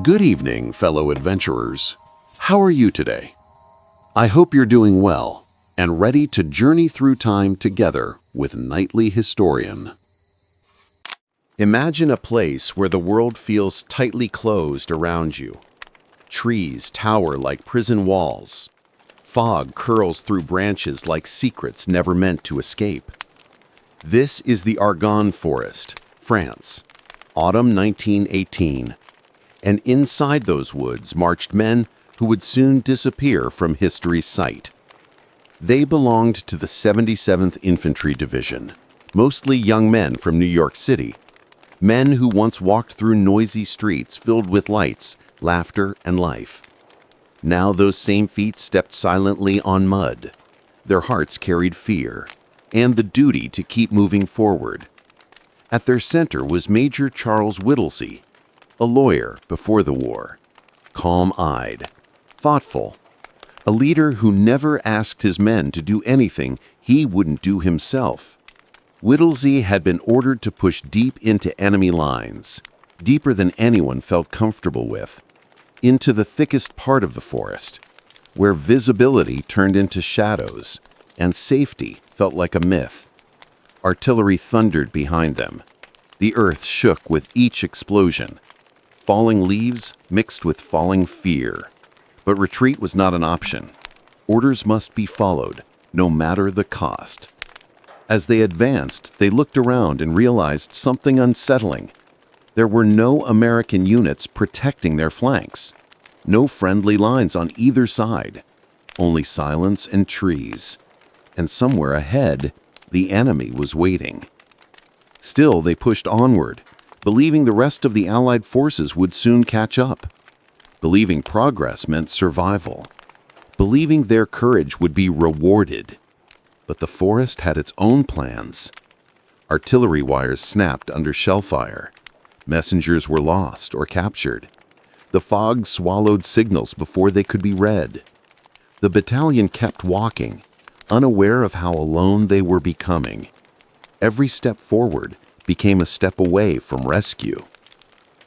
Good evening, fellow adventurers. How are you today? I hope you're doing well and ready to journey through time together with Nightly Historian. Imagine a place where the world feels tightly closed around you. Trees tower like prison walls. Fog curls through branches like secrets never meant to escape. This is the Argonne Forest, France, autumn 1918. And inside those woods marched men who would soon disappear from history's sight. They belonged to the 77th Infantry Division, mostly young men from New York City, men who once walked through noisy streets filled with lights, laughter, and life. Now those same feet stepped silently on mud. Their hearts carried fear and the duty to keep moving forward. At their center was Major Charles Whittlesey, a lawyer before the war, calm-eyed, thoughtful, a leader who never asked his men to do anything he wouldn't do himself. Whittlesey had been ordered to push deep into enemy lines, deeper than anyone felt comfortable with, into the thickest part of the forest, where visibility turned into shadows and safety felt like a myth. Artillery thundered behind them. The earth shook with each explosion. Falling leaves mixed with falling fear. But retreat was not an option. Orders must be followed, no matter the cost. As they advanced, they looked around and realized something unsettling. There were no American units protecting their flanks. No friendly lines on either side. Only silence and trees. And somewhere ahead, the enemy was waiting. Still, they pushed onward, believing the rest of the Allied forces would soon catch up, believing progress meant survival, believing their courage would be rewarded. But the forest had its own plans. Artillery wires snapped under shell fire. Messengers were lost or captured. The fog swallowed signals before they could be read. The battalion kept walking, unaware of how alone they were becoming. Every step forward became a step away from rescue.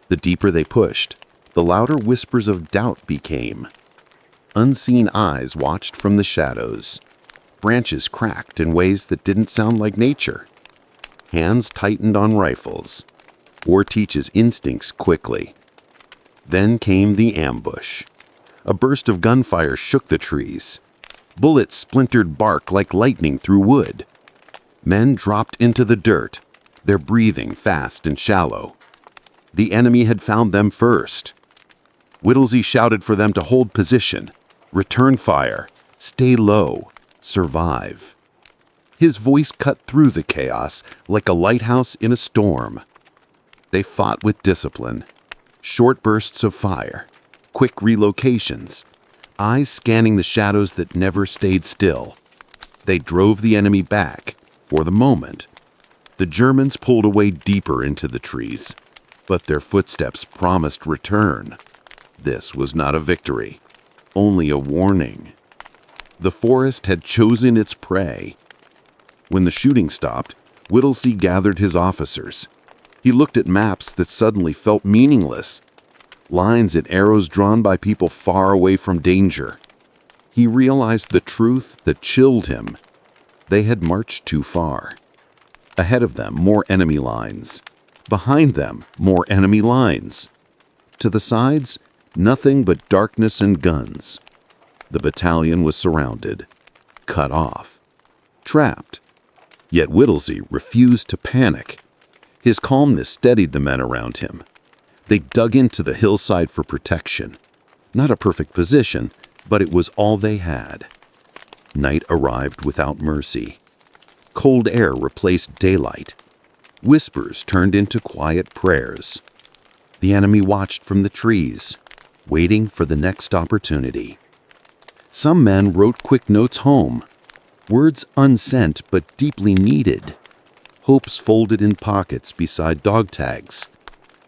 The deeper they pushed, the louder whispers of doubt became. Unseen eyes watched from the shadows. Branches cracked in ways that didn't sound like nature. Hands tightened on rifles. War teaches instincts quickly. Then came the ambush. A burst of gunfire shook the trees. Bullets splintered bark like lightning through wood. Men dropped into the dirt, their breathing fast and shallow. The enemy had found them first. Whittlesey shouted for them to hold position, return fire, stay low, survive. His voice cut through the chaos like a lighthouse in a storm. They fought with discipline. Short bursts of fire, quick relocations, eyes scanning the shadows that never stayed still. They drove the enemy back, for the moment. The Germans pulled away deeper into the trees, but their footsteps promised return. This was not a victory, only a warning. The forest had chosen its prey. When the shooting stopped, Whittlesey gathered his officers. He looked at maps that suddenly felt meaningless, lines and arrows drawn by people far away from danger. He realized the truth that chilled him. They had marched too far. Ahead of them, more enemy lines. Behind them, more enemy lines. To the sides, nothing but darkness and guns. The battalion was surrounded, cut off, trapped. Yet Whittlesey refused to panic. His calmness steadied the men around him. They dug into the hillside for protection. Not a perfect position, but it was all they had. Night arrived without mercy. Cold air replaced daylight. Whispers turned into quiet prayers. The enemy watched from the trees, waiting for the next opportunity. Some men wrote quick notes home, words unsent but deeply needed. Hopes folded in pockets beside dog tags,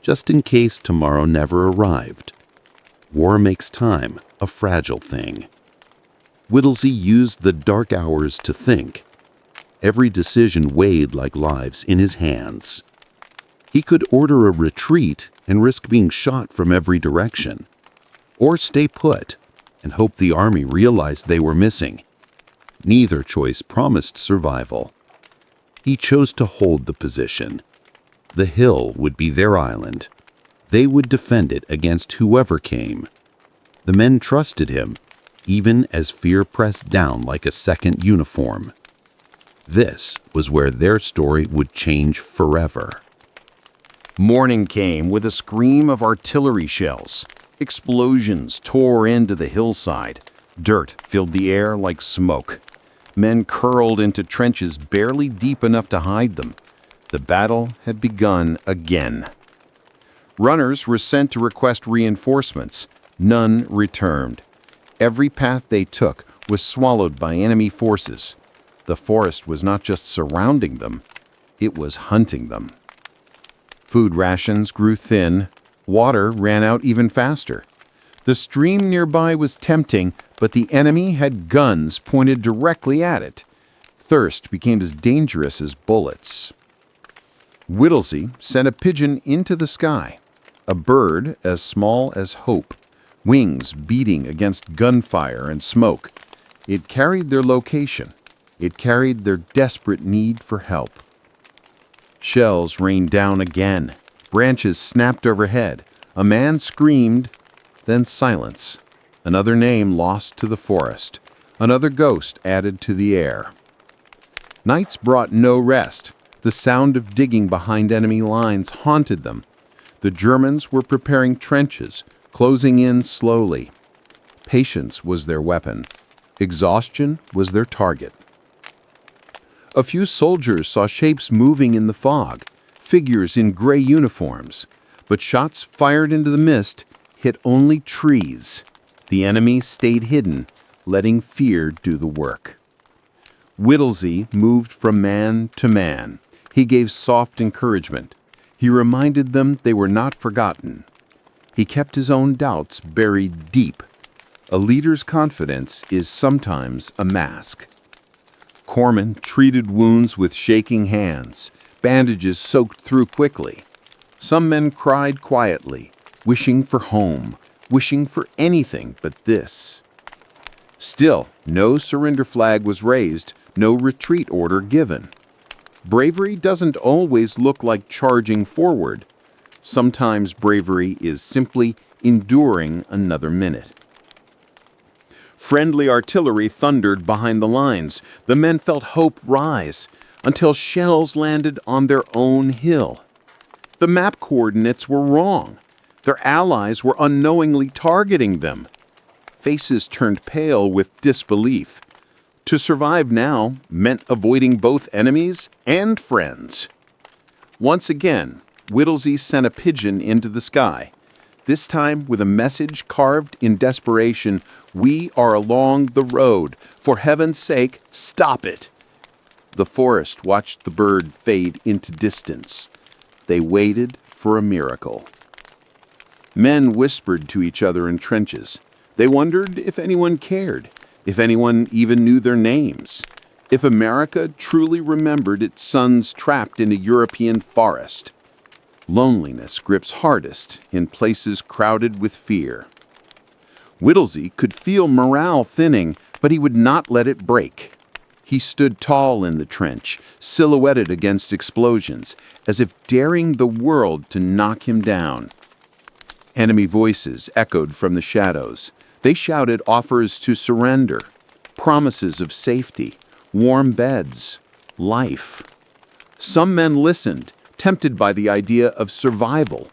just in case tomorrow never arrived. War makes time a fragile thing. Whittlesey used the dark hours to think. Every decision weighed like lives in his hands. He could order a retreat and risk being shot from every direction, or stay put and hope the army realized they were missing. Neither choice promised survival. He chose to hold the position. The hill would be their island. They would defend it against whoever came. The men trusted him, even as fear pressed down like a second uniform. This was where their story would change forever. Morning came with a scream of artillery shells. Explosions tore into the hillside. Dirt filled the air like smoke. Men curled into trenches barely deep enough to hide them. The battle had begun again. Runners were sent to request reinforcements. None returned. Every path they took was swallowed by enemy forces. The forest was not just surrounding them, it was hunting them. Food rations grew thin. Water ran out even faster. The stream nearby was tempting, but the enemy had guns pointed directly at it. Thirst became as dangerous as bullets. Whittlesey sent a pigeon into the sky, a bird as small as hope, wings beating against gunfire and smoke. It carried their location. It carried their desperate need for help. Shells rained down again. Branches snapped overhead. A man screamed, then silence. Another name lost to the forest. Another ghost added to the air. Nights brought no rest. The sound of digging behind enemy lines haunted them. The Germans were preparing trenches, closing in slowly. Patience was their weapon. Exhaustion was their target. A few soldiers saw shapes moving in the fog, figures in gray uniforms, but shots fired into the mist hit only trees. The enemy stayed hidden, letting fear do the work. Whittlesey moved from man to man. He gave soft encouragement. He reminded them they were not forgotten. He kept his own doubts buried deep. A leader's confidence is sometimes a mask. Corpsmen treated wounds with shaking hands, bandages soaked through quickly. Some men cried quietly, wishing for home, wishing for anything but this. Still, no surrender flag was raised, no retreat order given. Bravery doesn't always look like charging forward. Sometimes bravery is simply enduring another minute. Friendly artillery thundered behind the lines. The men felt hope rise until shells landed on their own hill. The map coordinates were wrong. Their allies were unknowingly targeting them. Faces turned pale with disbelief. To survive now meant avoiding both enemies and friends. Once again, Whittlesey sent a pigeon into the sky, this time with a message carved in desperation: "We are along the road. For heaven's sake, stop it." The forest watched the bird fade into distance. They waited for a miracle. Men whispered to each other in trenches. They wondered if anyone cared, if anyone even knew their names, if America truly remembered its sons trapped in a European forest. Loneliness grips hardest in places crowded with fear. Whittlesey could feel morale thinning, but he would not let it break. He stood tall in the trench, silhouetted against explosions, as if daring the world to knock him down. Enemy voices echoed from the shadows. They shouted offers to surrender, promises of safety, warm beds, life. Some men listened, tempted by the idea of survival.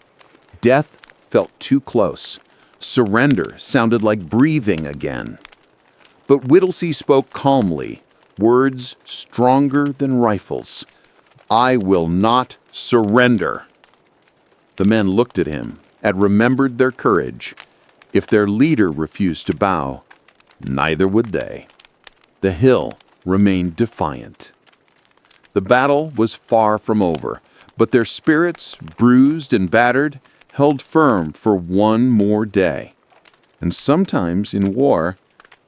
Death felt too close. Surrender sounded like breathing again. But Whittlesey spoke calmly, words stronger than rifles. "I will not surrender." The men looked at him and remembered their courage. If their leader refused to bow, neither would they. The hill remained defiant. The battle was far from over, but their spirits, bruised and battered, held firm for one more day. And sometimes in war,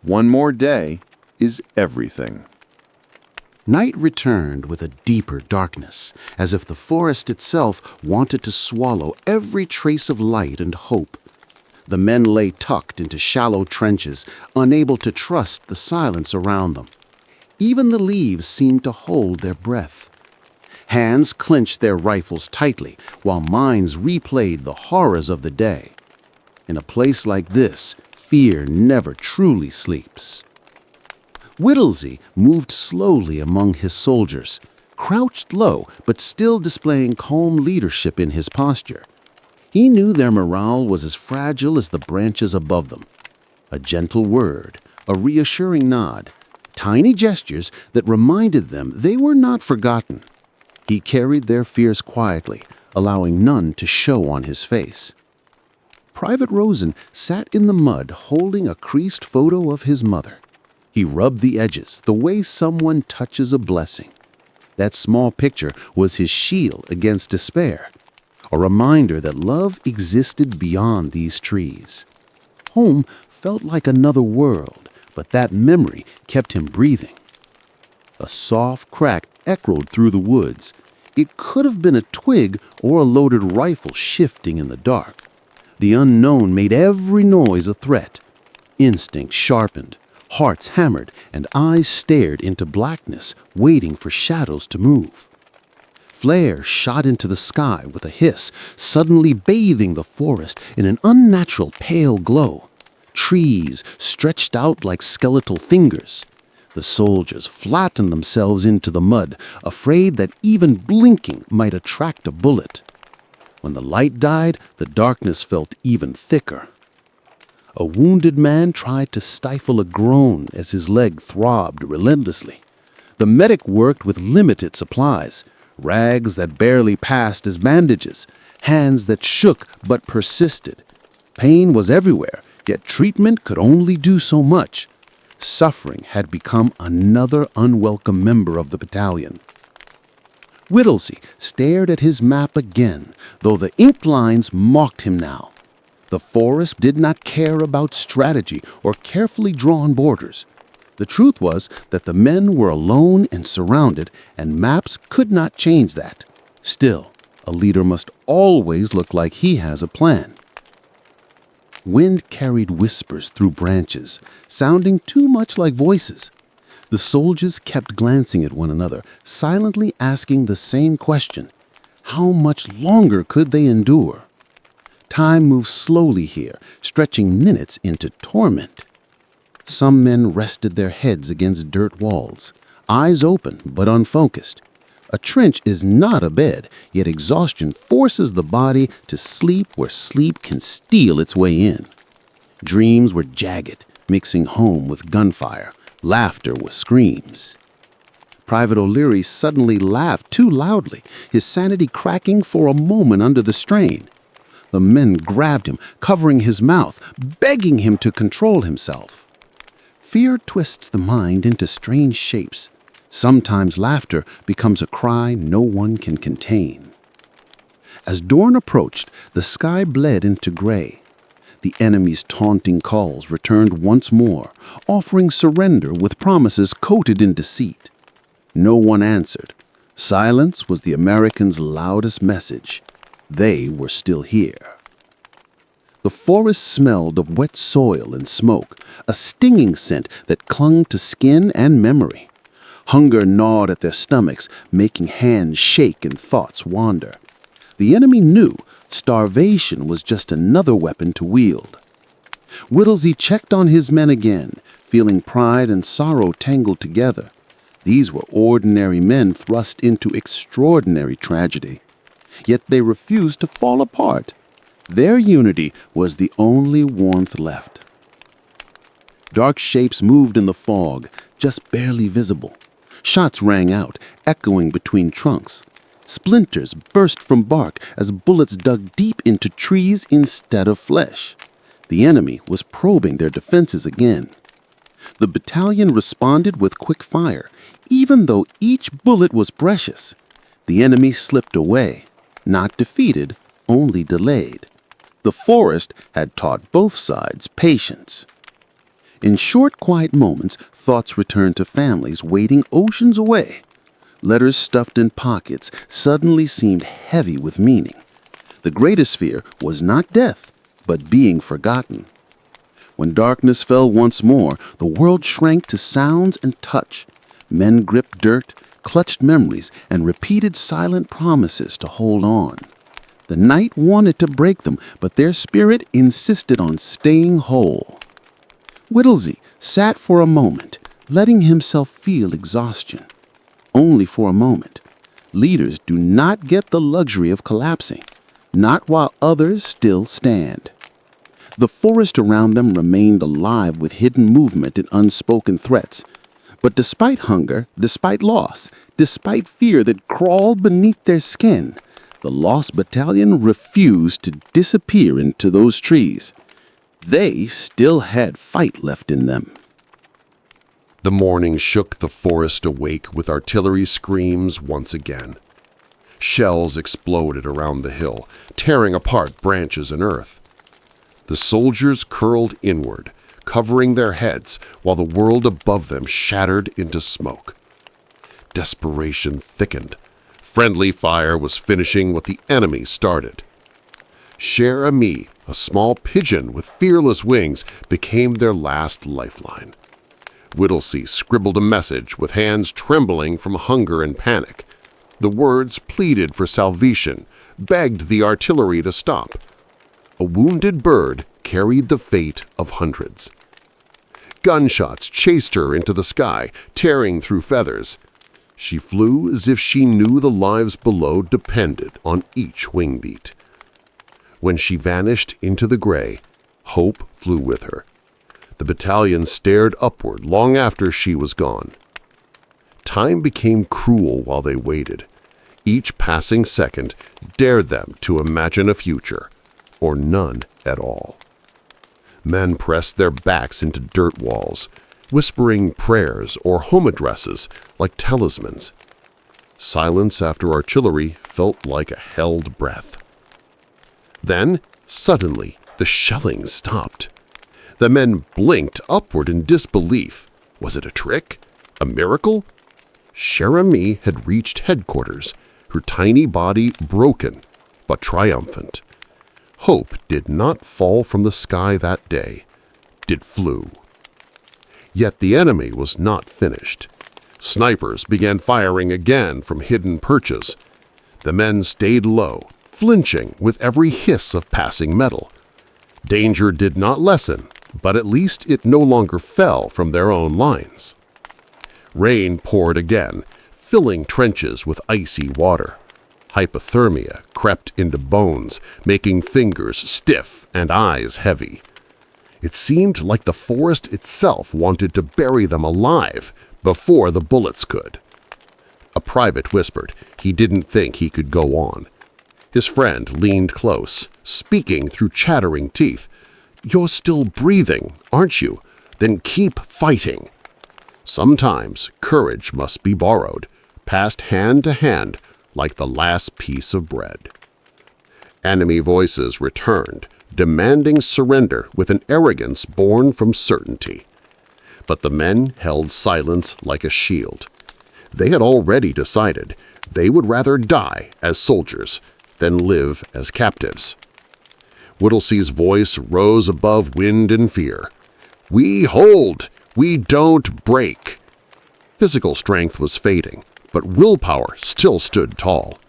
one more day is everything. Night returned with a deeper darkness, as if the forest itself wanted to swallow every trace of light and hope. The men lay tucked into shallow trenches, unable to trust the silence around them. Even the leaves seemed to hold their breath. Hands clenched their rifles tightly, while minds replayed the horrors of the day. In a place like this, fear never truly sleeps. Whittlesey moved slowly among his soldiers, crouched low but still displaying calm leadership in his posture. He knew their morale was as fragile as the branches above them. A gentle word, a reassuring nod, tiny gestures that reminded them they were not forgotten. He carried their fears quietly, allowing none to show on his face. Private Rosen sat in the mud holding a creased photo of his mother. He rubbed the edges the way someone touches a blessing. That small picture was his shield against despair, a reminder that love existed beyond these trees. Home felt like another world, but that memory kept him breathing. A soft crack echoed through the woods. It could have been a twig or a loaded rifle shifting in the dark. The unknown made every noise a threat. Instinct sharpened, hearts hammered, and eyes stared into blackness, waiting for shadows to move. Flares shot into the sky with a hiss, suddenly bathing the forest in an unnatural pale glow. Trees stretched out like skeletal fingers. The soldiers flattened themselves into the mud, afraid that even blinking might attract a bullet. When the light died, the darkness felt even thicker. A wounded man tried to stifle a groan as his leg throbbed relentlessly. The medic worked with limited supplies, rags that barely passed as bandages, hands that shook but persisted. Pain was everywhere, yet treatment could only do so much. Suffering had become another unwelcome member of the battalion. Whittlesey stared at his map again, though the inked lines mocked him now. The forest did not care about strategy or carefully drawn borders. The truth was that the men were alone and surrounded, and maps could not change that. Still, a leader must always look like he has a plan. Wind carried whispers through branches, sounding too much like voices. The soldiers kept glancing at one another, silently asking the same question. How much longer could they endure? Time moved slowly here, stretching minutes into torment. Some men rested their heads against dirt walls, eyes open but unfocused. A trench is not a bed, yet exhaustion forces the body to sleep where sleep can steal its way in. Dreams were jagged, mixing home with gunfire, laughter with screams. Private O'Leary suddenly laughed too loudly, his sanity cracking for a moment under the strain. The men grabbed him, covering his mouth, begging him to control himself. Fear twists the mind into strange shapes. Sometimes laughter becomes a cry no one can contain. As dawn approached, the sky bled into gray. The enemy's taunting calls returned once more, offering surrender with promises coated in deceit. No one answered. Silence was the Americans' loudest message. They were still here. The forest smelled of wet soil and smoke, a stinging scent that clung to skin and memory. Hunger gnawed at their stomachs, making hands shake and thoughts wander. The enemy knew starvation was just another weapon to wield. Whittlesey checked on his men again, feeling pride and sorrow tangled together. These were ordinary men thrust into extraordinary tragedy. Yet they refused to fall apart. Their unity was the only warmth left. Dark shapes moved in the fog, just barely visible. Shots rang out, echoing between trunks. Splinters burst from bark as bullets dug deep into trees instead of flesh. The enemy was probing their defenses again. The battalion responded with quick fire, even though each bullet was precious. The enemy slipped away, not defeated, only delayed. The forest had taught both sides patience. In short, quiet moments, thoughts returned to families waiting oceans away. Letters stuffed in pockets suddenly seemed heavy with meaning. The greatest fear was not death, but being forgotten. When darkness fell once more, the world shrank to sounds and touch. Men gripped dirt, clutched memories, and repeated silent promises to hold on. The night wanted to break them, but their spirit insisted on staying whole. Whittlesey sat for a moment, letting himself feel exhaustion. Only for a moment. Leaders do not get the luxury of collapsing, not while others still stand. The forest around them remained alive with hidden movement and unspoken threats. But despite hunger, despite loss, despite fear that crawled beneath their skin, the Lost Battalion refused to disappear into those trees. They still had fight left in them. The morning shook the forest awake with artillery screams once again. Shells exploded around the hill, tearing apart branches and earth. The soldiers curled inward, covering their heads while the world above them shattered into smoke. Desperation thickened. Friendly fire was finishing what the enemy started. Cher Ami, a small pigeon with fearless wings, became their last lifeline. Whittlesey scribbled a message with hands trembling from hunger and panic. The words pleaded for salvation, begged the artillery to stop. A wounded bird carried the fate of hundreds. Gunshots chased her into the sky, tearing through feathers. She flew as if she knew the lives below depended on each wing beat. When she vanished into the gray, hope flew with her. The battalion stared upward long after she was gone. Time became cruel while they waited. Each passing second dared them to imagine a future, or none at all. Men pressed their backs into dirt walls, whispering prayers or home addresses like talismans. Silence after artillery felt like a held breath. Then, suddenly, the shelling stopped. The men blinked upward in disbelief. Was it a trick? A miracle? Cher Ami had reached headquarters, her tiny body broken but triumphant. Hope did not fall from the sky that day. It flew. Yet the enemy was not finished. Snipers began firing again from hidden perches. The men stayed low, flinching with every hiss of passing metal. Danger did not lessen, but at least it no longer fell from their own lines. Rain poured again, filling trenches with icy water. Hypothermia crept into bones, making fingers stiff and eyes heavy. It seemed like the forest itself wanted to bury them alive before the bullets could. A private whispered he didn't think he could go on. His friend leaned close, speaking through chattering teeth. "You're still breathing, aren't you? Then keep fighting." Sometimes courage must be borrowed, passed hand to hand like the last piece of bread. Enemy voices returned, demanding surrender with an arrogance born from certainty. But the men held silence like a shield. They had already decided they would rather die as soldiers than live as captives. Whittlesey's voice rose above wind and fear. "We hold! We don't break!" Physical strength was fading, but willpower still stood tall.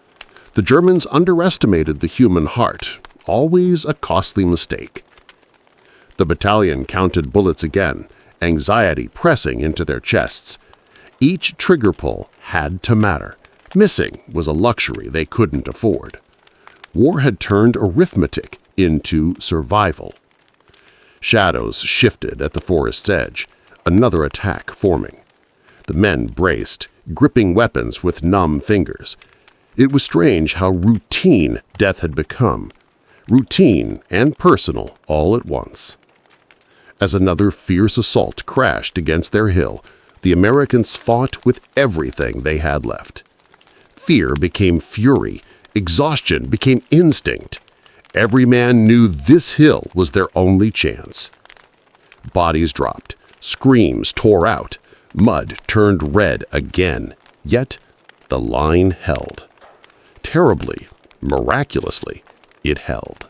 The Germans underestimated the human heart, always a costly mistake. The battalion counted bullets again, anxiety pressing into their chests. Each trigger pull had to matter. Missing was a luxury they couldn't afford. War had turned arithmetic into survival. Shadows shifted at the forest's edge, another attack forming. The men braced, gripping weapons with numb fingers. It was strange how routine death had become. Routine and personal all at once. As another fierce assault crashed against their hill, the Americans fought with everything they had left. Fear became fury. Exhaustion became instinct. Every man knew this hill was their only chance. Bodies dropped, Screams tore out. Mud turned red again. Yet the line held. Terribly, miraculously, it held.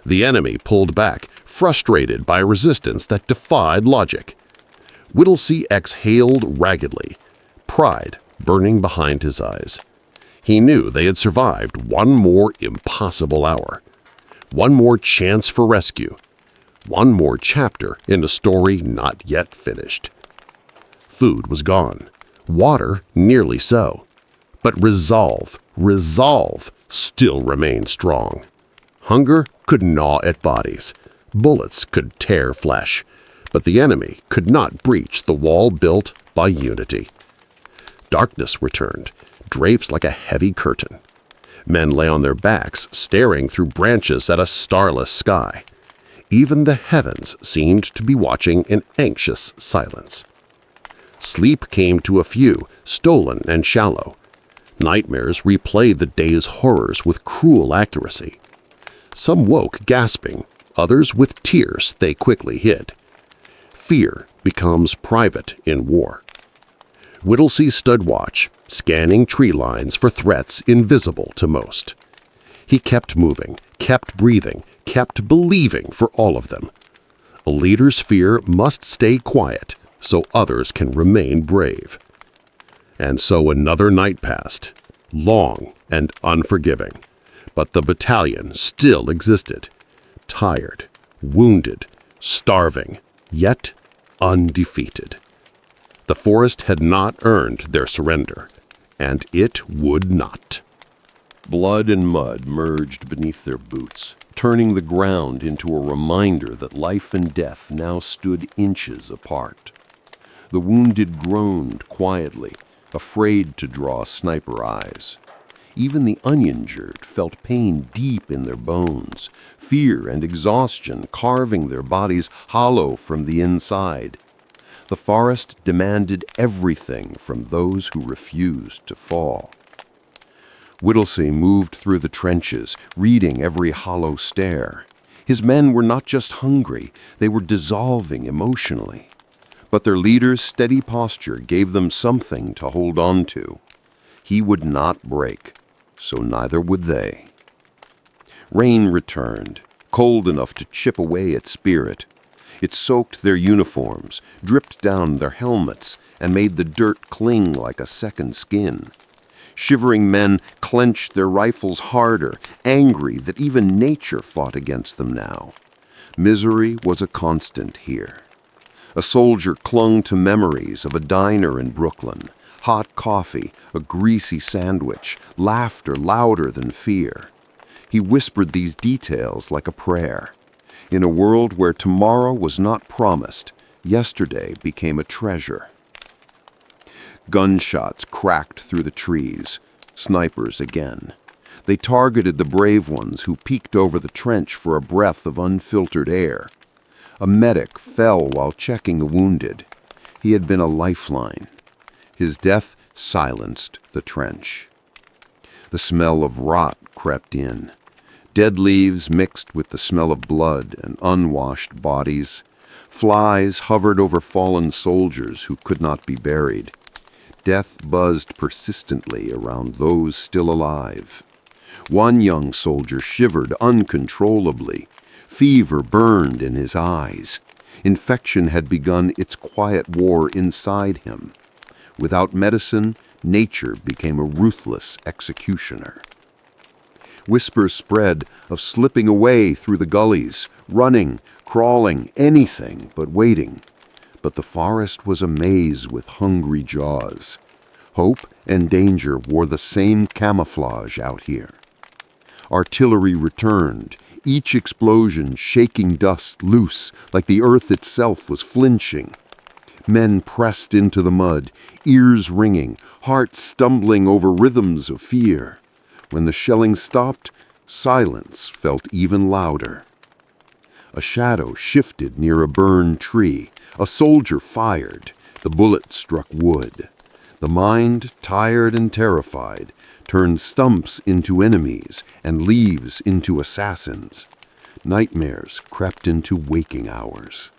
The enemy pulled back, frustrated by resistance that defied logic. Whittlesey exhaled raggedly, pride burning behind his eyes. He knew they had survived one more impossible hour, one more chance for rescue, one more chapter in a story not yet finished. Food was gone, water nearly so, but resolve still remained strong. Hunger could gnaw at bodies, bullets could tear flesh, but the enemy could not breach the wall built by unity. Darkness returned, drapes like a heavy curtain. Men lay on their backs, staring through branches at a starless sky. Even the heavens seemed to be watching in anxious silence. Sleep came to a few, stolen and shallow. Nightmares replayed the day's horrors with cruel accuracy. Some woke gasping, others with tears they quickly hid. Fear becomes private in war. Whittlesey stood watch, scanning tree lines for threats invisible to most. He kept moving, kept breathing, kept believing for all of them. A leader's fear must stay quiet so others can remain brave. And so another night passed, long and unforgiving. But the battalion still existed, tired, wounded, starving, yet undefeated. The forest had not earned their surrender, and it would not. Blood and mud merged beneath their boots, turning the ground into a reminder that life and death now stood inches apart. The wounded groaned quietly, afraid to draw sniper eyes. Even the uninjured felt pain deep in their bones, fear and exhaustion carving their bodies hollow from the inside. The forest demanded everything from those who refused to fall. Whittlesey moved through the trenches, reading every hollow stare. His men were not just hungry, they were dissolving emotionally. But their leader's steady posture gave them something to hold on to. He would not break, so neither would they. Rain returned, cold enough to chip away at spirit. It soaked their uniforms, dripped down their helmets, and made the dirt cling like a second skin. Shivering men clenched their rifles harder, angry that even nature fought against them now. Misery was a constant here. A soldier clung to memories of a diner in Brooklyn, hot coffee, a greasy sandwich, laughter louder than fear. He whispered these details like a prayer. In a world where tomorrow was not promised, yesterday became a treasure. Gunshots cracked through the trees, snipers again. They targeted the brave ones who peeked over the trench for a breath of unfiltered air. A medic fell while checking the wounded. He had been a lifeline. His death silenced the trench. The smell of rot crept in. Dead leaves mixed with the smell of blood and unwashed bodies. Flies hovered over fallen soldiers who could not be buried. Death buzzed persistently around those still alive. One young soldier shivered uncontrollably. Fever burned in his eyes. Infection had begun its quiet war inside him. Without medicine, nature became a ruthless executioner. Whispers spread of slipping away through the gullies, running, crawling, anything but waiting. But the forest was a maze with hungry jaws. Hope and danger wore the same camouflage out here. Artillery returned, each explosion shaking dust loose like the earth itself was flinching. Men pressed into the mud, ears ringing, hearts stumbling over rhythms of fear. When the shelling stopped, silence felt even louder. A shadow shifted near a burned tree. A soldier fired. The bullet struck wood. The mind, tired and terrified, turned stumps into enemies and leaves into assassins. Nightmares crept into waking hours.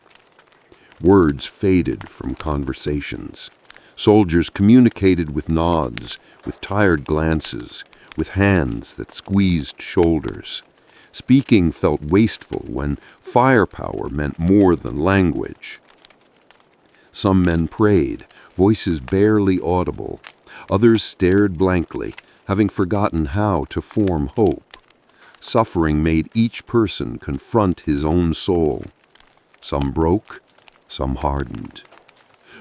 Words faded from conversations. Soldiers communicated with nods, with tired glances, with hands that squeezed shoulders. Speaking felt wasteful when firepower meant more than language. Some men prayed, voices barely audible. Others stared blankly, having forgotten how to form hope. Suffering made each person confront his own soul. Some broke, some hardened.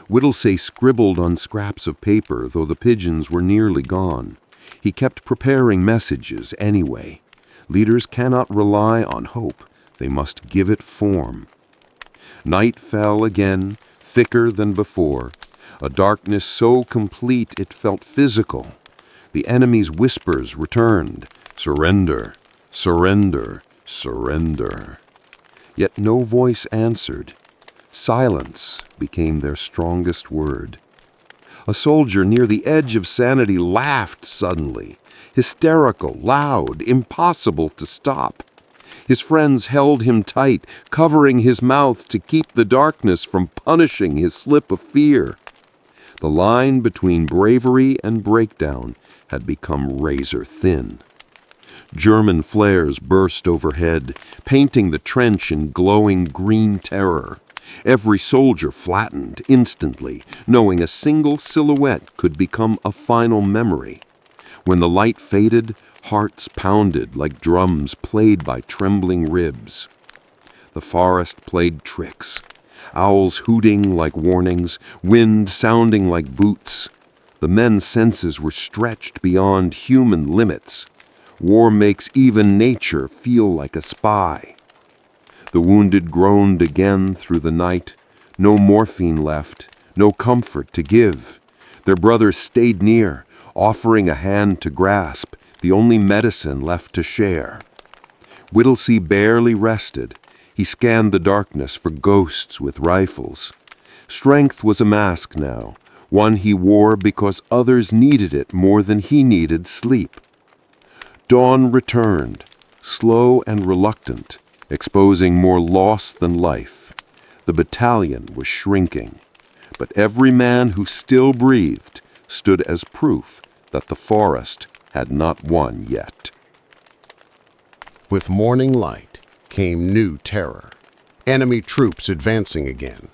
Whittlesey scribbled on scraps of paper, though the pigeons were nearly gone. He kept preparing messages anyway. Leaders cannot rely on hope. They must give it form. Night fell again, thicker than before, a darkness so complete it felt physical. The enemy's whispers returned, "Surrender, surrender, surrender." Yet no voice answered. Silence became their strongest word. A soldier near the edge of sanity laughed suddenly, hysterical, loud, impossible to stop. His friends held him tight, covering his mouth to keep the darkness from punishing his slip of fear. The line between bravery and breakdown had become razor thin. German flares burst overhead, painting the trench in glowing green terror. Every soldier flattened instantly, knowing a single silhouette could become a final memory. When the light faded, hearts pounded like drums played by trembling ribs. The forest played tricks, owls hooting like warnings, wind sounding like boots. The men's senses were stretched beyond human limits. War makes even nature feel like a spy. The wounded groaned again through the night. No morphine left, no comfort to give. Their brothers stayed near, offering a hand to grasp, the only medicine left to share. Whittlesey barely rested. He scanned the darkness for ghosts with rifles. Strength was a mask now, one he wore because others needed it more than he needed sleep. Dawn returned, slow and reluctant, exposing more loss than life. The battalion was shrinking, but every man who still breathed stood as proof that the forest had not won yet. With morning light came new terror. Enemy troops advancing again.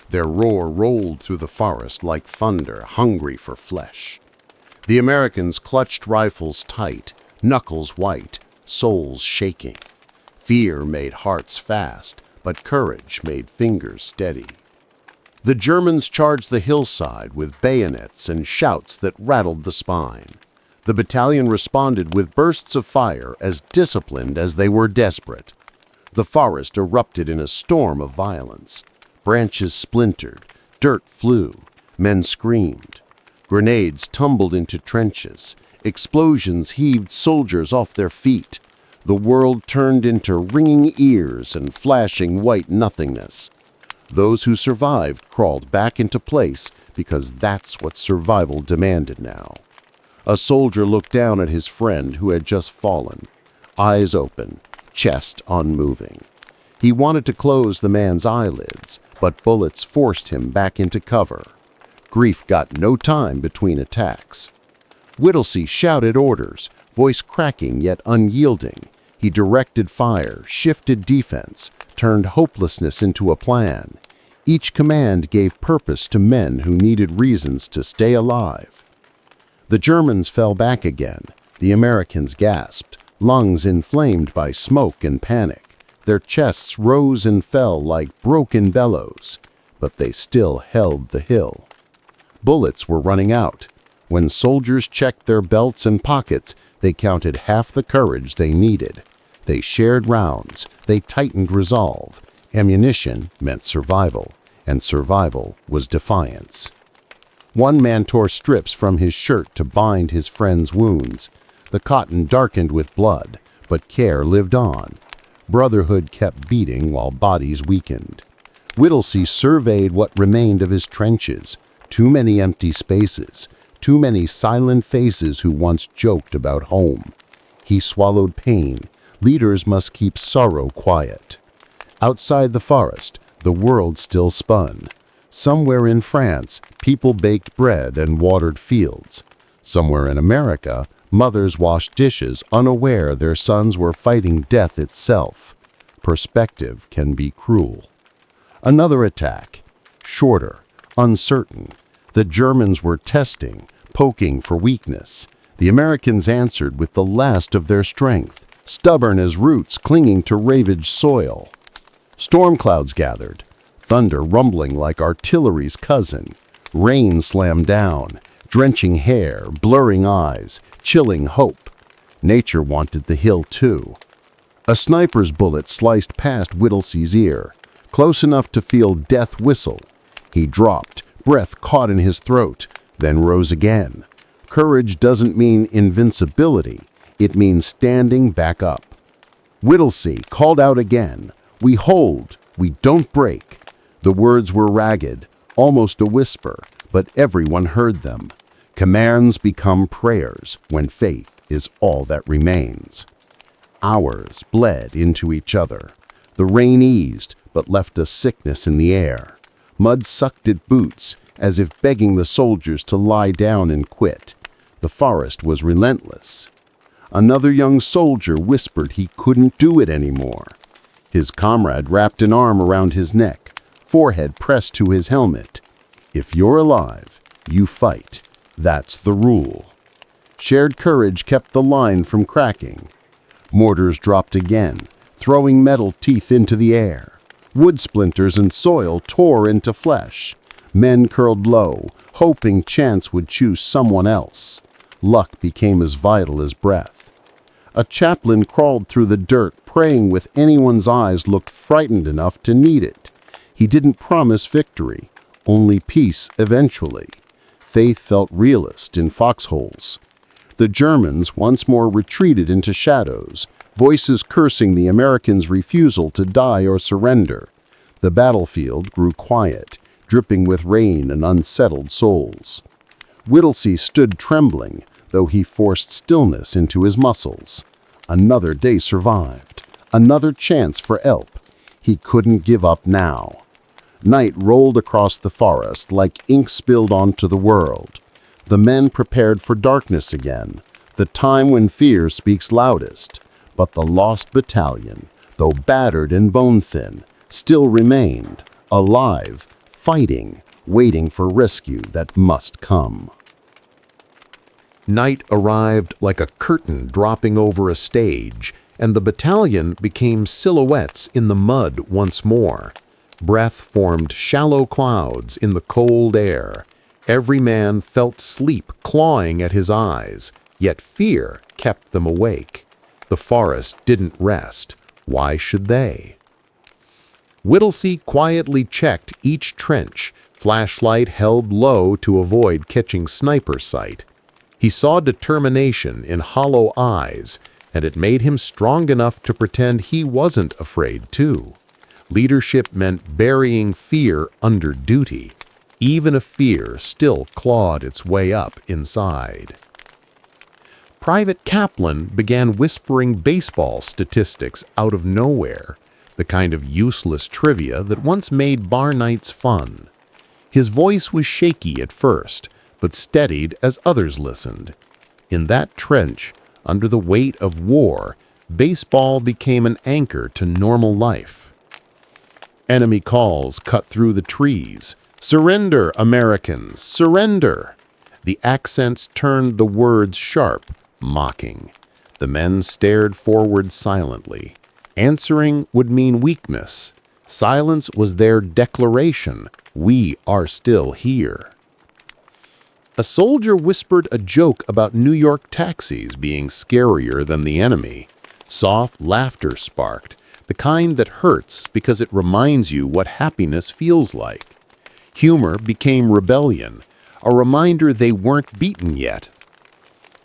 Their roar rolled through the forest like thunder, hungry for flesh. The Americans clutched rifles tight, knuckles white, souls shaking. Fear made hearts fast, but courage made fingers steady. The Germans charged the hillside with bayonets and shouts that rattled the spine. The battalion responded with bursts of fire as disciplined as they were desperate. The forest erupted in a storm of violence. Branches splintered, dirt flew, men screamed. Grenades tumbled into trenches. Explosions heaved soldiers off their feet. The world turned into ringing ears and flashing white nothingness. Those who survived crawled back into place because that's what survival demanded now. A soldier looked down at his friend who had just fallen, eyes open, chest unmoving. He wanted to close the man's eyelids, but bullets forced him back into cover. Grief got no time between attacks. Whittlesey shouted orders, voice cracking yet unyielding. He directed fire, shifted defense, turned hopelessness into a plan. Each command gave purpose to men who needed reasons to stay alive. The Germans fell back again. The Americans gasped, lungs inflamed by smoke and panic. Their chests rose and fell like broken bellows, but they still held the hill. Bullets were running out. When soldiers checked their belts and pockets, they counted half the courage they needed. They shared rounds. They tightened resolve. Ammunition meant survival, and survival was defiance. One man tore strips from his shirt to bind his friend's wounds. The cotton darkened with blood, but care lived on. Brotherhood kept beating while bodies weakened. Whittlesey surveyed what remained of his trenches. Too many empty spaces. Too many silent faces who once joked about home. He swallowed pain. Leaders must keep sorrow quiet. Outside the forest, the world still spun. Somewhere in France, people baked bread and watered fields. Somewhere in America, mothers washed dishes, unaware their sons were fighting death itself. Perspective can be cruel. Another attack. Shorter, uncertain. The Germans were testing, poking for weakness. The Americans answered with the last of their strength, stubborn as roots clinging to ravaged soil. Storm clouds gathered, thunder rumbling like artillery's cousin. Rain slammed down, drenching hair, blurring eyes, chilling hope. Nature wanted the hill too. A sniper's bullet sliced past Whittlesey's ear, close enough to feel death whistle. He dropped, breath caught in his throat, then rose again. Courage doesn't mean invincibility. It means standing back up. Whittlesey called out again, "We hold, we don't break." The words were ragged, almost a whisper, but everyone heard them. Commands become prayers when faith is all that remains. Hours bled into each other. The rain eased, but left a sickness in the air. Mud sucked at boots, as if begging the soldiers to lie down and quit. The forest was relentless. Another young soldier whispered he couldn't do it anymore. His comrade wrapped an arm around his neck, forehead pressed to his helmet. If you're alive, you fight. That's the rule. Shared courage kept the line from cracking. Mortars dropped again, throwing metal teeth into the air. Wood splinters and soil tore into flesh. Men curled low, hoping chance would choose someone else. Luck became as vital as breath. A chaplain crawled through the dirt, praying with anyone's eyes looked frightened enough to need it. He didn't promise victory, only peace eventually. Faith felt realist in foxholes. The Germans once more retreated into shadows, voices cursing the Americans' refusal to die or surrender. The battlefield grew quiet, dripping with rain and unsettled souls. Whittlesey stood trembling, though he forced stillness into his muscles. Another day survived, another chance for help. He couldn't give up now. Night rolled across the forest like ink spilled onto the world. The men prepared for darkness again, the time when fear speaks loudest. But the Lost Battalion, though battered and bone-thin, still remained, alive, fighting, waiting for rescue that must come. Night arrived like a curtain dropping over a stage, and the battalion became silhouettes in the mud once more. Breath formed shallow clouds in the cold air. Every man felt sleep clawing at his eyes, yet fear kept them awake. The forest didn't rest. Why should they? Whittlesey quietly checked each trench, flashlight held low to avoid catching sniper sight. He saw determination in hollow eyes, and it made him strong enough to pretend he wasn't afraid too. Leadership meant burying fear under duty, even if fear still clawed its way up inside. Private Kaplan began whispering baseball statistics out of nowhere, the kind of useless trivia that once made bar nights fun. His voice was shaky at first, but steadied as others listened. In that trench, under the weight of war, baseball became an anchor to normal life. Enemy calls cut through the trees. "Surrender, Americans, surrender!" The accents turned the words sharp, mocking. The men stared forward silently. Answering would mean weakness. Silence was their declaration. We are still here. A soldier whispered a joke about New York taxis being scarier than the enemy. Soft laughter sparked, the kind that hurts because it reminds you what happiness feels like. Humor became rebellion, a reminder they weren't beaten yet.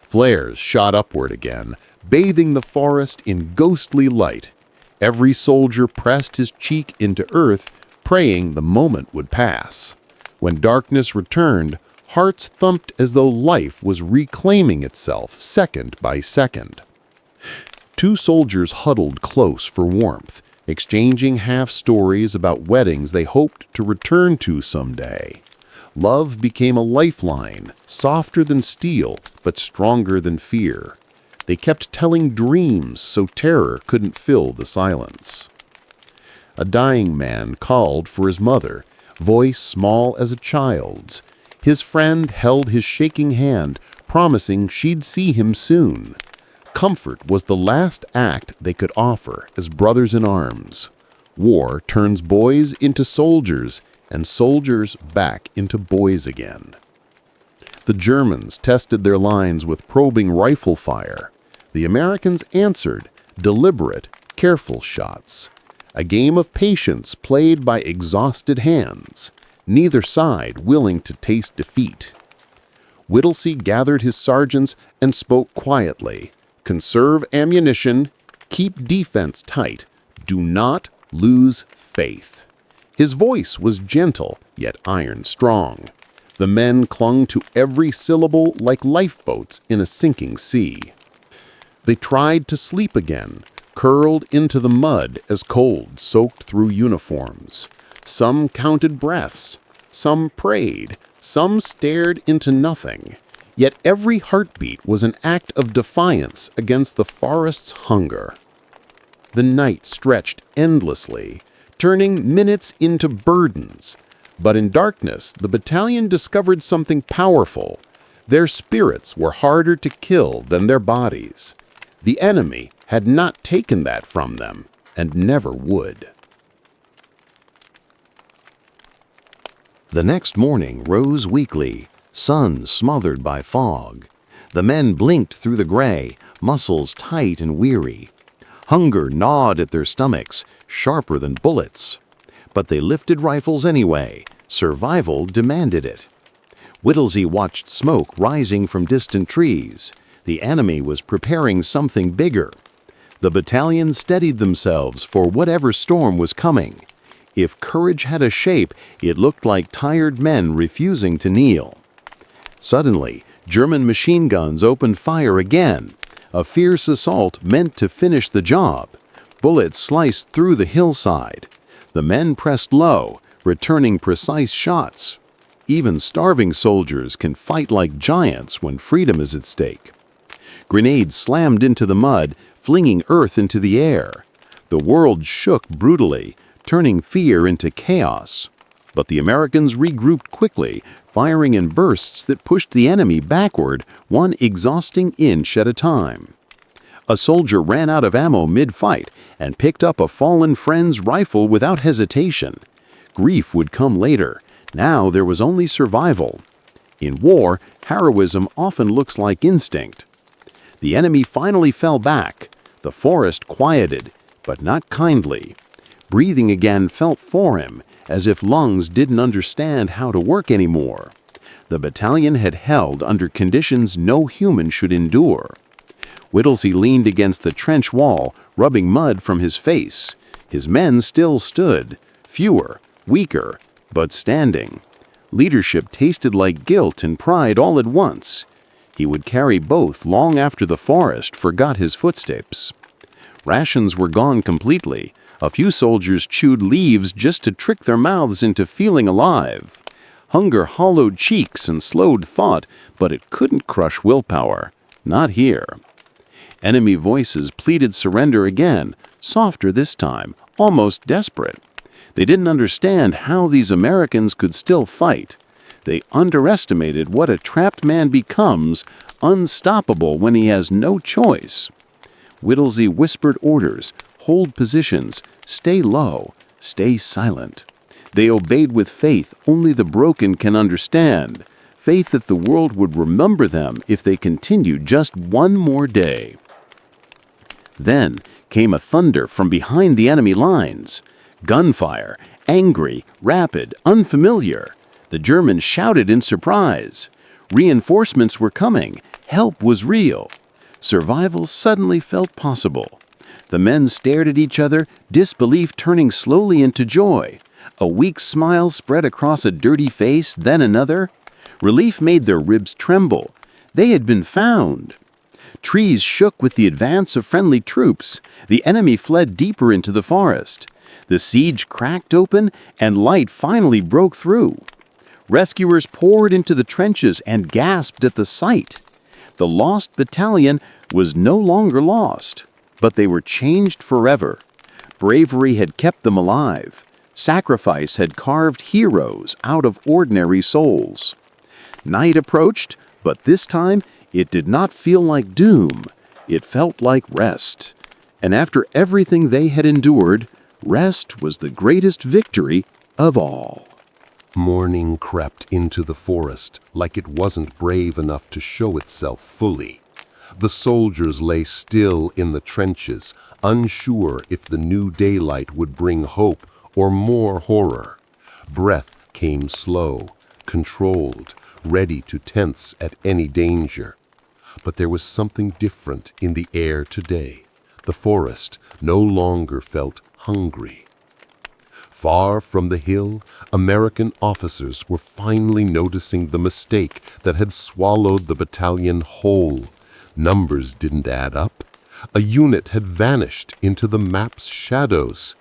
Flares shot upward again, bathing the forest in ghostly light. Every soldier pressed his cheek into earth, praying the moment would pass. When darkness returned, hearts thumped as though life was reclaiming itself second by second. Two soldiers huddled close for warmth, exchanging half-stories about weddings they hoped to return to someday. Love became a lifeline, softer than steel, but stronger than fear. They kept telling dreams so terror couldn't fill the silence. A dying man called for his mother, voice small as a child's. His friend held his shaking hand, promising she'd see him soon. Comfort was the last act they could offer as brothers in arms. War turns boys into soldiers, and soldiers back into boys again. The Germans tested their lines with probing rifle fire. The Americans answered, deliberate, careful shots. A game of patience played by exhausted hands, neither side willing to taste defeat. Whittlesey gathered his sergeants and spoke quietly. Conserve ammunition, keep defense tight, do not lose faith. His voice was gentle, yet iron strong. The men clung to every syllable like lifeboats in a sinking sea. They tried to sleep again, curled into the mud as cold soaked through uniforms. Some counted breaths, some prayed, some stared into nothing. Yet every heartbeat was an act of defiance against the forest's hunger. The night stretched endlessly, turning minutes into burdens. But in darkness, the battalion discovered something powerful. Their spirits were harder to kill than their bodies. The enemy had not taken that from them, and never would. The next morning rose weakly, sun smothered by fog. The men blinked through the gray, muscles tight and weary. Hunger gnawed at their stomachs, sharper than bullets. But they lifted rifles anyway. Survival demanded it. Whittlesey watched smoke rising from distant trees. The enemy was preparing something bigger. The battalion steadied themselves for whatever storm was coming. If courage had a shape, it looked like tired men refusing to kneel. Suddenly, German machine guns opened fire again. A fierce assault meant to finish the job. Bullets sliced through the hillside. The men pressed low, returning precise shots. Even starving soldiers can fight like giants when freedom is at stake. Grenades slammed into the mud, flinging earth into the air. The world shook brutally, turning fear into chaos. But the Americans regrouped quickly, firing in bursts that pushed the enemy backward, one exhausting inch at a time. A soldier ran out of ammo mid-fight and picked up a fallen friend's rifle without hesitation. Grief would come later. Now there was only survival. In war, heroism often looks like instinct. The enemy finally fell back. The forest quieted, but not kindly. Breathing again felt for him, as if lungs didn't understand how to work anymore. The battalion had held under conditions no human should endure. Whittlesey leaned against the trench wall, rubbing mud from his face. His men still stood, fewer, weaker, but standing. Leadership tasted like guilt and pride all at once. He would carry both long after the forest forgot his footsteps. Rations were gone completely. A few soldiers chewed leaves just to trick their mouths into feeling alive. Hunger hollowed cheeks and slowed thought, but it couldn't crush willpower. Not here. Enemy voices pleaded surrender again, softer this time, almost desperate. They didn't understand how these Americans could still fight. They underestimated what a trapped man becomes, unstoppable when he has no choice. Whittlesey whispered orders, hold positions, stay low, stay silent. They obeyed with faith only the broken can understand, faith that the world would remember them if they continued just one more day. Then came a thunder from behind the enemy lines. Gunfire, angry, rapid, unfamiliar. The Germans shouted in surprise. Reinforcements were coming. Help was real. Survival suddenly felt possible. The men stared at each other, disbelief turning slowly into joy. A weak smile spread across a dirty face, then another. Relief made their ribs tremble. They had been found. Trees shook with the advance of friendly troops. The enemy fled deeper into the forest. The siege cracked open, and light finally broke through. Rescuers poured into the trenches and gasped at the sight. The Lost Battalion was no longer lost, but they were changed forever. Bravery had kept them alive. Sacrifice had carved heroes out of ordinary souls. Night approached, but this time it did not feel like doom. It felt like rest. And after everything they had endured, rest was the greatest victory of all. Morning crept into the forest like it wasn't brave enough to show itself fully. The soldiers lay still in the trenches, unsure if the new daylight would bring hope or more horror. Breath came slow, controlled, ready to tense at any danger. But there was something different in the air today. The forest no longer felt hungry. Far from the hill, American officers were finally noticing the mistake that had swallowed the battalion whole. Numbers didn't add up. A unit had vanished into the map's shadows.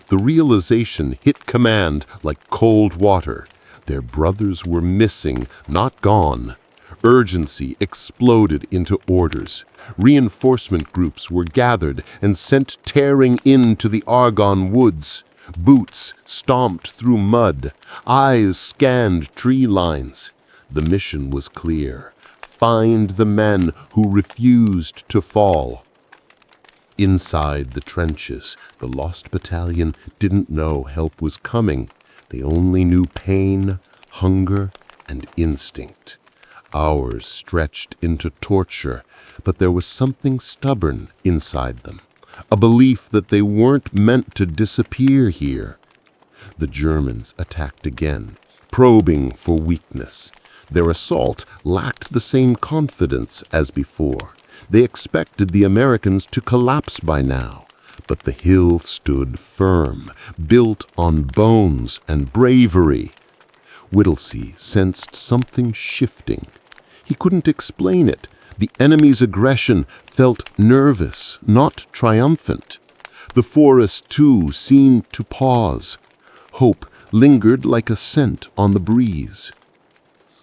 The realization hit command like cold water. Their brothers were missing, not gone. Urgency exploded into orders. Reinforcement groups were gathered and sent tearing into the Argonne woods. Boots stomped through mud. Eyes scanned tree lines. The mission was clear. Find the men who refused to fall. Inside the trenches, the Lost Battalion didn't know help was coming. They only knew pain, hunger, and instinct. Hours stretched into torture, but there was something stubborn inside them. A belief that they weren't meant to disappear here. The Germans attacked again, probing for weakness. Their assault lacked the same confidence as before. They expected the Americans to collapse by now, but the hill stood firm, built on bones and bravery. Whittlesey sensed something shifting. He couldn't explain it. The enemy's aggression felt nervous, not triumphant. The forest, too, seemed to pause. Hope lingered like a scent on the breeze.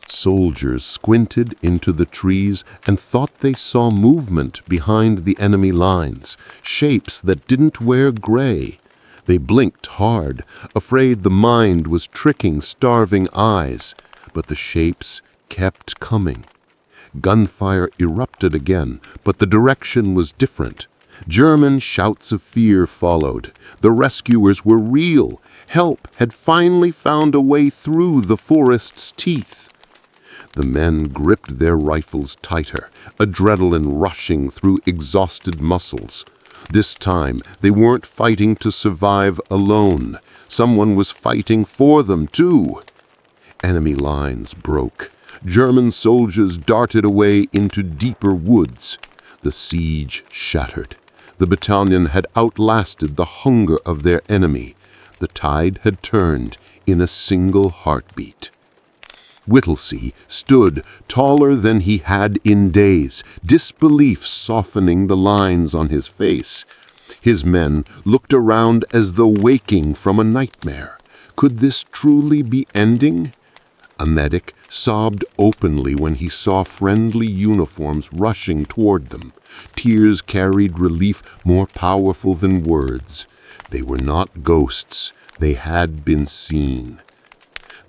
Soldiers squinted into the trees and thought they saw movement behind the enemy lines, shapes that didn't wear gray. They blinked hard, afraid the mind was tricking starving eyes, but the shapes kept coming. Gunfire erupted again, but the direction was different. German shouts of fear followed. The rescuers were real. Help had finally found a way through the forest's teeth. The men gripped their rifles tighter, adrenaline rushing through exhausted muscles. This time, they weren't fighting to survive alone. Someone was fighting for them, too. Enemy lines broke. German soldiers darted away into deeper woods. The siege shattered. The battalion had outlasted the hunger of their enemy. The tide had turned in a single heartbeat. Whittlesey stood taller than he had in days, disbelief softening the lines on his face. His men looked around as though waking from a nightmare. Could this truly be ending? A medic sobbed openly when he saw friendly uniforms rushing toward them. Tears carried relief more powerful than words. They were not ghosts. They had been seen.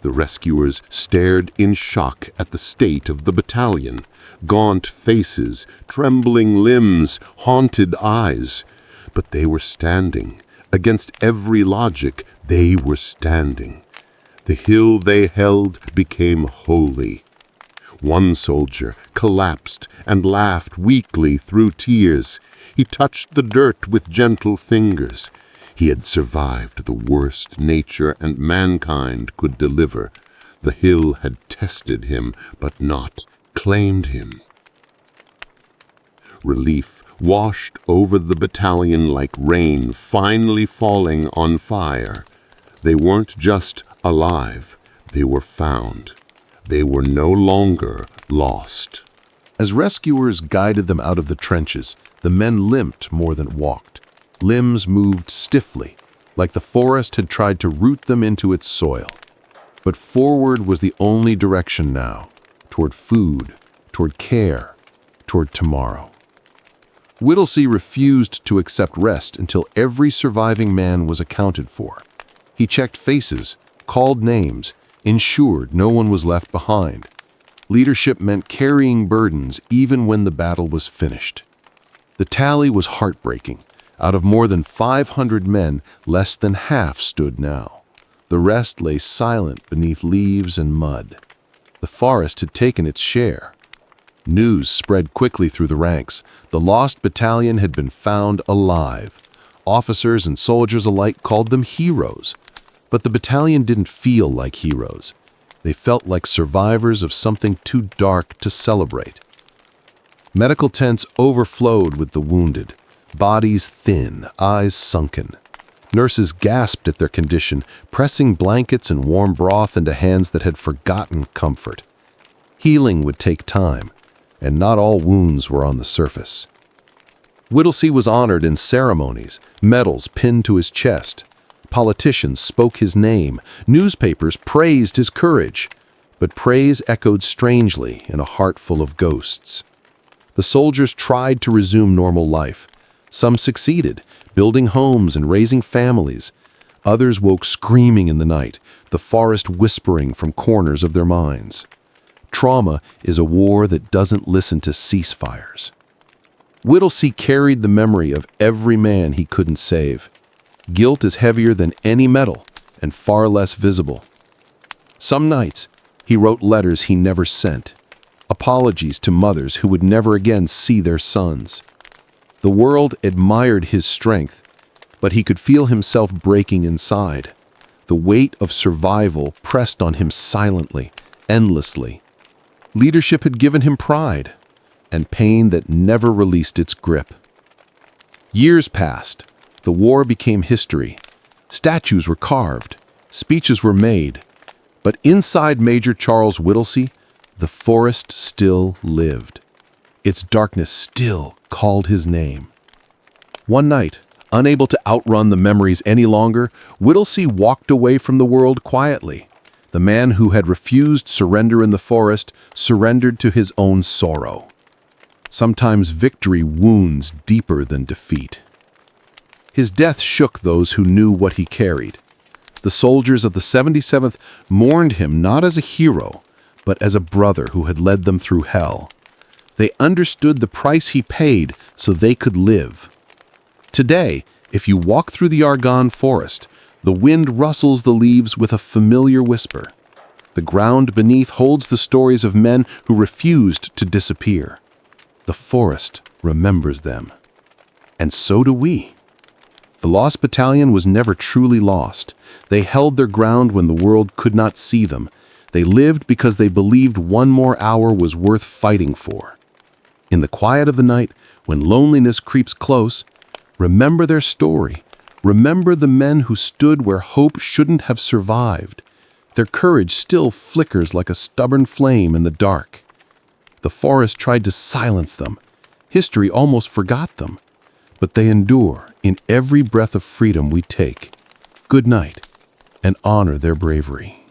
The rescuers stared in shock at the state of the battalion. Gaunt faces, trembling limbs, haunted eyes. But they were standing. Against every logic, they were standing. The hill they held became holy. One soldier collapsed and laughed weakly through tears. He touched the dirt with gentle fingers. He had survived the worst nature and mankind could deliver. The hill had tested him, but not claimed him. Relief washed over the battalion like rain finally falling on fire. They weren't just alive, they were found. They were no longer lost. As rescuers guided them out of the trenches, the men limped more than walked. Limbs moved stiffly, like the forest had tried to root them into its soil. But forward was the only direction now, toward food, toward care, toward tomorrow. Whittlesey refused to accept rest until every surviving man was accounted for. He checked faces, called names, ensured no one was left behind. Leadership meant carrying burdens even when the battle was finished. The tally was heartbreaking. Out of more than 500 men, less than half stood now. The rest lay silent beneath leaves and mud. The forest had taken its share. News spread quickly through the ranks. The Lost Battalion had been found alive. Officers and soldiers alike called them heroes. But the battalion didn't feel like heroes. They felt like survivors of something too dark to celebrate. Medical tents overflowed with the wounded, bodies thin, eyes sunken. Nurses gasped at their condition, pressing blankets and warm broth into hands that had forgotten comfort. Healing would take time, and not all wounds were on the surface. Whittlesey was honored in ceremonies, medals pinned to his chest. Politicians spoke his name, newspapers praised his courage, but praise echoed strangely in a heart full of ghosts. The soldiers tried to resume normal life. Some succeeded, building homes and raising families. Others woke screaming in the night, the forest whispering from corners of their minds. Trauma is a war that doesn't listen to ceasefires. Whittlesey carried the memory of every man he couldn't save. Guilt is heavier than any medal and far less visible. Some nights, he wrote letters he never sent, apologies to mothers who would never again see their sons. The world admired his strength, but he could feel himself breaking inside. The weight of survival pressed on him silently, endlessly. Leadership had given him pride, and pain that never released its grip. Years passed. The war became history. Statues were carved. Speeches were made. But inside Major Charles Whittlesey, the forest still lived. Its darkness still called his name. One night, unable to outrun the memories any longer, Whittlesey walked away from the world quietly. The man who had refused surrender in the forest surrendered to his own sorrow. Sometimes victory wounds deeper than defeat. His death shook those who knew what he carried. The soldiers of the 77th mourned him not as a hero, but as a brother who had led them through hell. They understood the price he paid so they could live. Today, if you walk through the Argonne Forest, the wind rustles the leaves with a familiar whisper. The ground beneath holds the stories of men who refused to disappear. The forest remembers them. And so do we. The Lost Battalion was never truly lost. They held their ground when the world could not see them. They lived because they believed one more hour was worth fighting for. In the quiet of the night, when loneliness creeps close, remember their story. Remember the men who stood where hope shouldn't have survived. Their courage still flickers like a stubborn flame in the dark. The forest tried to silence them. History almost forgot them. But they endure in every breath of freedom we take. Good night, and honor their bravery.